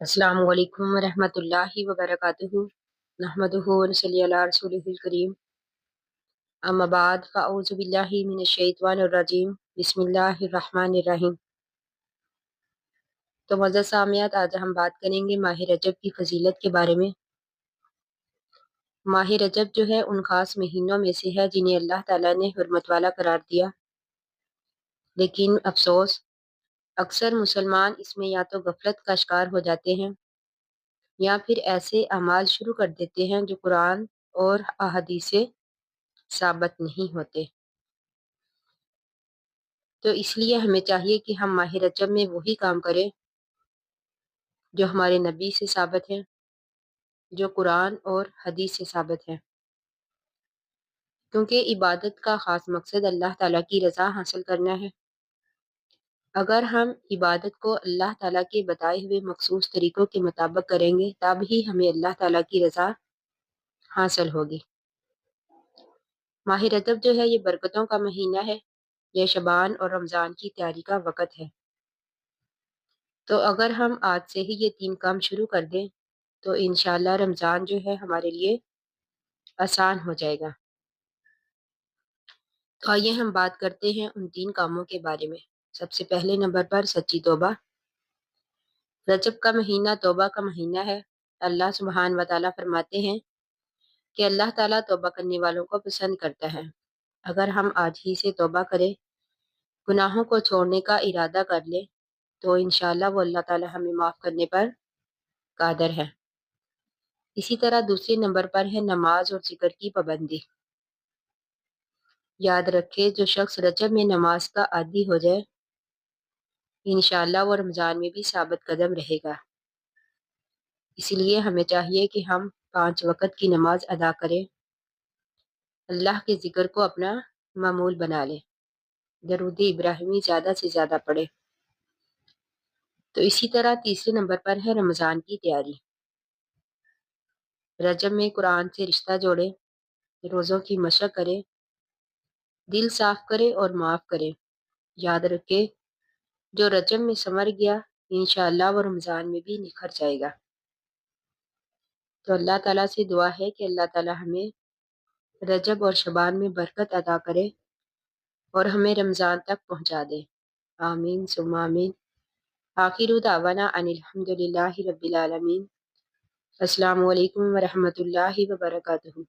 अस्सलाम वालेकुम रहमतुल्लाहि व बरकातुहू नहमदुहु व नसल्ली अला रसूलिहिल करीम अम्मा बाद फ़अऊज़ु बिल्लाहि मिनश शैतानिर रजीम बिस्मिल्लाहिर रहमानिर रहीम। तो मज़ा सामियात, आज हम बात करेंगे माह रजब की फजीलत के बारे में। माह रजब जो है उन खास महीनों में से है जिन्हें अल्लाह ताला ने हुर्मत वाला करार दिया, लेकिन अफसोस अक्सर मुसलमान इसमें या तो गफलत का शिकार हो जाते हैं या फिर ऐसे अमाल शुरू कर देते हैं जो कुरान और अहादीस से साबित नहीं होते। तो इसलिए हमें चाहिए कि हम माह रजब में वही काम करें जो हमारे नबी से साबित है, जो कुरान और हदीस से साबित है, क्योंकि इबादत का ख़ास मकसद अल्लाह ताला की रज़ा हासिल करना है। अगर हम इबादत को अल्लाह ताला के बताए हुए मखसूस तरीक़ों के मुताबिक करेंगे तब ही हमें अल्लाह ताला की रज़ा हासिल होगी। माह रजब जो है ये बरकतों का महीना है, यह शबान और रमज़ान की तैयारी का वक़्त है। तो अगर हम आज से ही ये 3 काम शुरू कर दें तो इंशाअल्लाह रमज़ान जो है हमारे लिए आसान हो जाएगा। तो आइए हम बात करते हैं उन 3 कामों के बारे में। सबसे पहले नंबर पर सच्ची तौबा। रजब का महीना तौबा का महीना है। अल्लाह सुब्हान व तआला फरमाते हैं कि अल्लाह ताला तौबा करने वालों को पसंद करता है। अगर हम आज ही से तौबा करें, गुनाहों को छोड़ने का इरादा कर लें, तो इंशाअल्लाह वो अल्लाह ताला हमें माफ़ करने पर कादिर है। इसी तरह दूसरे नंबर पर है नमाज और जिक्र की पाबंदी। याद रखें, जो शख्स रजब में नमाज का आदी हो जाए, इंशाअल्लाह वो रमज़ान में भी साबित कदम रहेगा। इसलिए हमें चाहिए कि हम 5 वक़्त की नमाज अदा करें, अल्लाह के ज़िक्र को अपना मामूल बना लें, दरूद इब्राहिमी ज़्यादा से ज़्यादा पढ़ें। तो इसी तरह तीसरे नंबर पर है रमज़ान की तैयारी। रजब में कुरान से रिश्ता जोड़ें, रोज़ों की मशक करें, दिल साफ़ करें और माफ़ करें। याद रखें, जो रजब में संवर गया, इंशाअल्लाह वो रमज़ान में भी निखर जाएगा। तो अल्लाह ताला से दुआ है कि अल्लाह ताला हमें रजब और शबान में बरकत अता करे और हमें रमज़ान तक पहुँचा दे। आमीन सुम्मा आमीन। आखिरु दावाना अनिल हम्दुलिल्लाहि रब्बिल आलमीन। अस्सलामु अलैकुम व रहमतुल्लाहि व बरकातुहू।